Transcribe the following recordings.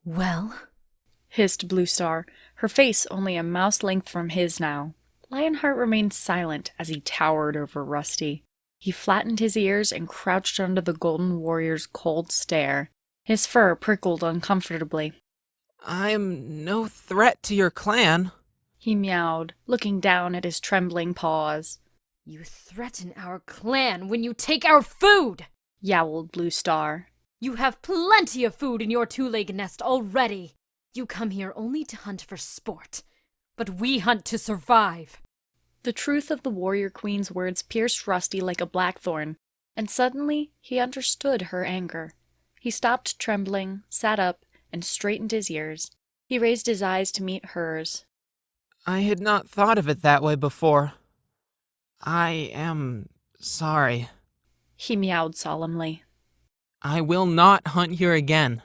Well? Hissed Bluestar, her face only a mouse length from his now. Lionheart remained silent as he towered over Rusty. He flattened his ears and crouched under the Golden Warrior's cold stare. His fur prickled uncomfortably. I'm no threat to your clan, he meowed, looking down at his trembling paws. You threaten our clan when you take our food! Yowled Bluestar. You have plenty of food in your two-leg nest already. You come here only to hunt for sport, but we hunt to survive. The truth of the Warrior Queen's words pierced Rusty like a blackthorn, and suddenly he understood her anger. He stopped trembling, sat up, and straightened his ears. He raised his eyes to meet hers. I had not thought of it that way before. I am sorry. He meowed solemnly. I will not hunt here again.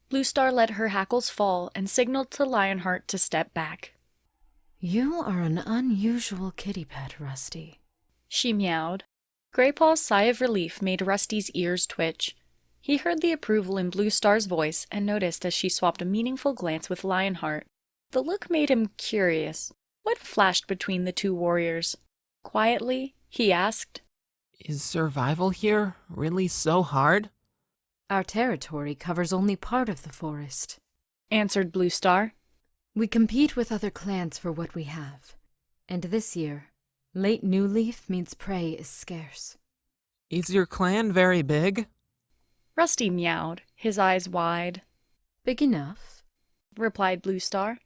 Bluestar let her hackles fall and signaled to Lionheart to step back. You are an unusual kitty pet, Rusty. She meowed. Graypaw's sigh of relief made Rusty's ears twitch. He heard the approval in Bluestar's voice and noticed as she swapped a meaningful glance with Lionheart. The look made him curious. What flashed between the two warriors? Quietly, he asked, Is survival here really so hard? Our territory covers only part of the forest, answered Bluestar. We compete with other clans for what we have. And this year, late New Leaf means prey is scarce. Is your clan very big? Rusty meowed, his eyes wide. Big enough, replied Bluestar.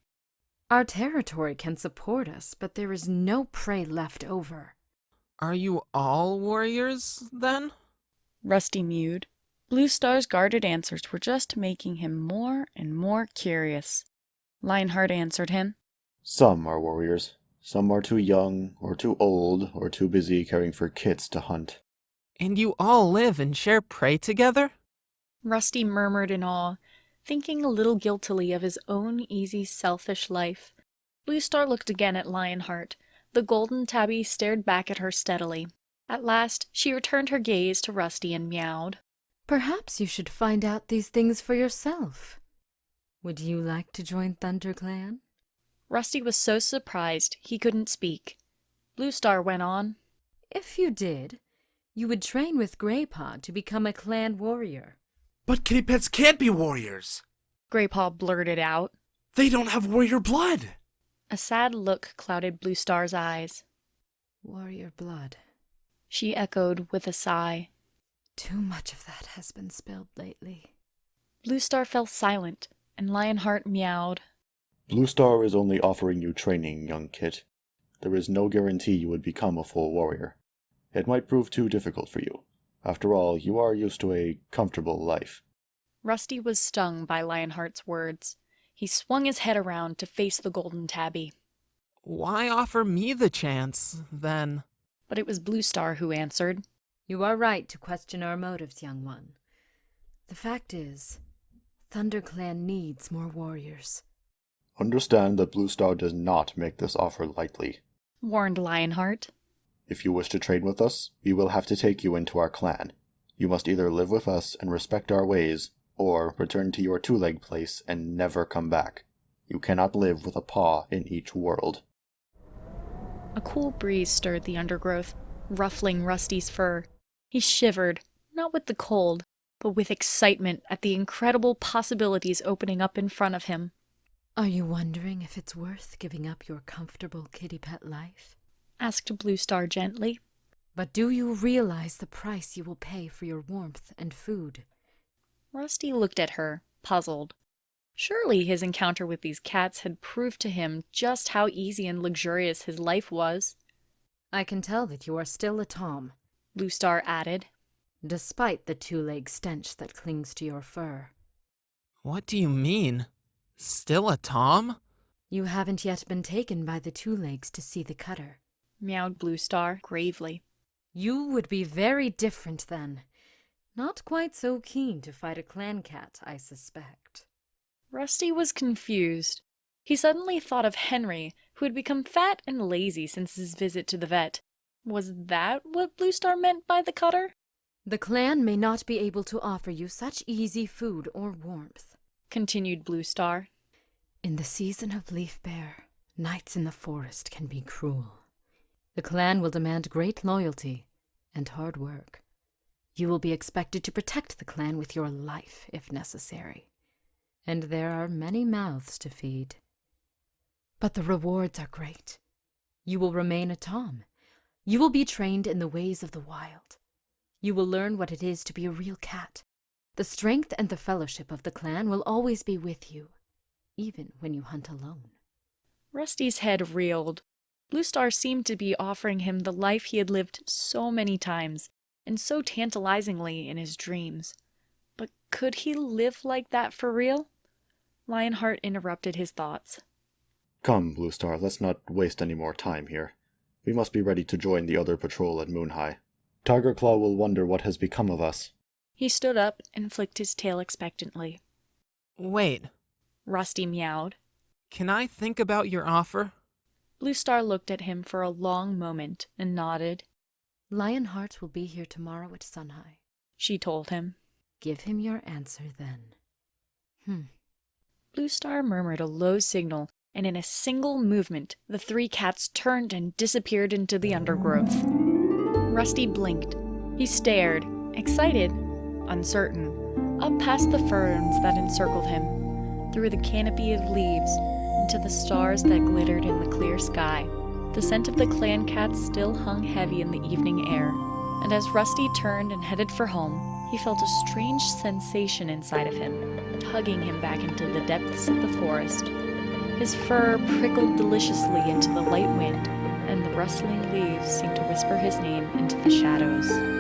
Our territory can support us, but there is no prey left over. Are you all warriors, then? Rusty mewed. Bluestar's guarded answers were just making him more and more curious. Lionheart answered him. Some are warriors. Some are too young, or too old, or too busy caring for kits to hunt. And you all live and share prey together? Rusty murmured in awe, thinking a little guiltily of his own easy, selfish life. Bluestar looked again at Lionheart. The golden tabby stared back at her steadily. At last, she returned her gaze to Rusty and meowed. Perhaps you should find out these things for yourself. Would you like to join ThunderClan? Rusty was so surprised he couldn't speak. Bluestar went on. If you did, you would train with Graypaw to become a clan warrior. But kitty pets can't be warriors. Graypaw blurted out. They don't have warrior blood. A sad look clouded Bluestar's eyes. Warrior blood. She echoed with a sigh. Too much of that has been spilled lately. Bluestar fell silent, and Lionheart meowed. Bluestar is only offering you training, young kit. There is no guarantee you would become a full warrior. It might prove too difficult for you. After all, you are used to a comfortable life. Rusty was stung by Lionheart's words. He swung his head around to face the golden tabby. Why offer me the chance, then? But it was Bluestar who answered. You are right to question our motives, young one. The fact is, ThunderClan needs more warriors. Understand that Bluestar does not make this offer lightly, warned Lionheart. If you wish to trade with us, we will have to take you into our clan. You must either live with us and respect our ways, or return to your two-leg place and never come back. You cannot live with a paw in each world. A cool breeze stirred the undergrowth, ruffling Rusty's fur. He shivered, not with the cold, but with excitement at the incredible possibilities opening up in front of him. Are you wondering if it's worth giving up your comfortable kitty pet life? Asked Bluestar gently. But do you realize the price you will pay for your warmth and food? Rusty looked at her, puzzled. Surely his encounter with these cats had proved to him just how easy and luxurious his life was. I can tell that you are still a Tom, Bluestar added, despite the two-leg stench that clings to your fur. What do you mean? Still a Tom? You haven't yet been taken by the two-legs to see the cutter, meowed Bluestar gravely. You would be very different then. Not quite so keen to fight a clan cat, I suspect. Rusty was confused. He suddenly thought of Henry, who had become fat and lazy since his visit to the vet. Was that what Bluestar meant by the cutter? The clan may not be able to offer you such easy food or warmth, continued Blue Star. In the season of leaf bare, nights in the forest can be cruel. The clan will demand great loyalty and hard work. You will be expected to protect the clan with your life if necessary. And there are many mouths to feed. But the rewards are great. You will remain a Tom. You will be trained in the ways of the wild. You will learn what it is to be a real cat. The strength and the fellowship of the clan will always be with you, even when you hunt alone. Rusty's head reeled. Blue Star seemed to be offering him the life he had lived so many times, and so tantalizingly in his dreams. But could he live like that for real? Lionheart interrupted his thoughts. Come, Blue Star, let's not waste any more time here. We must be ready to join the other patrol at Moon High. Tiger Claw will wonder what has become of us. He stood up and flicked his tail expectantly. Wait, Rusty meowed. can I think about your offer? Blue Star looked at him for a long moment and nodded. Lionheart will be here tomorrow at Sunhigh. She told him. Give him your answer then. Blue Star murmured a low signal, and in a single movement, the three cats turned and disappeared into the undergrowth. Rusty blinked. He stared, excited, uncertain, up past the ferns that encircled him, through the canopy of leaves, into the stars that glittered in the clear sky. The scent of the clan cats still hung heavy in the evening air, and as Rusty turned and headed for home, he felt a strange sensation inside of him, tugging him back into the depths of the forest. His fur prickled deliciously into the light wind, and the rustling leaves seemed to whisper his name into the shadows.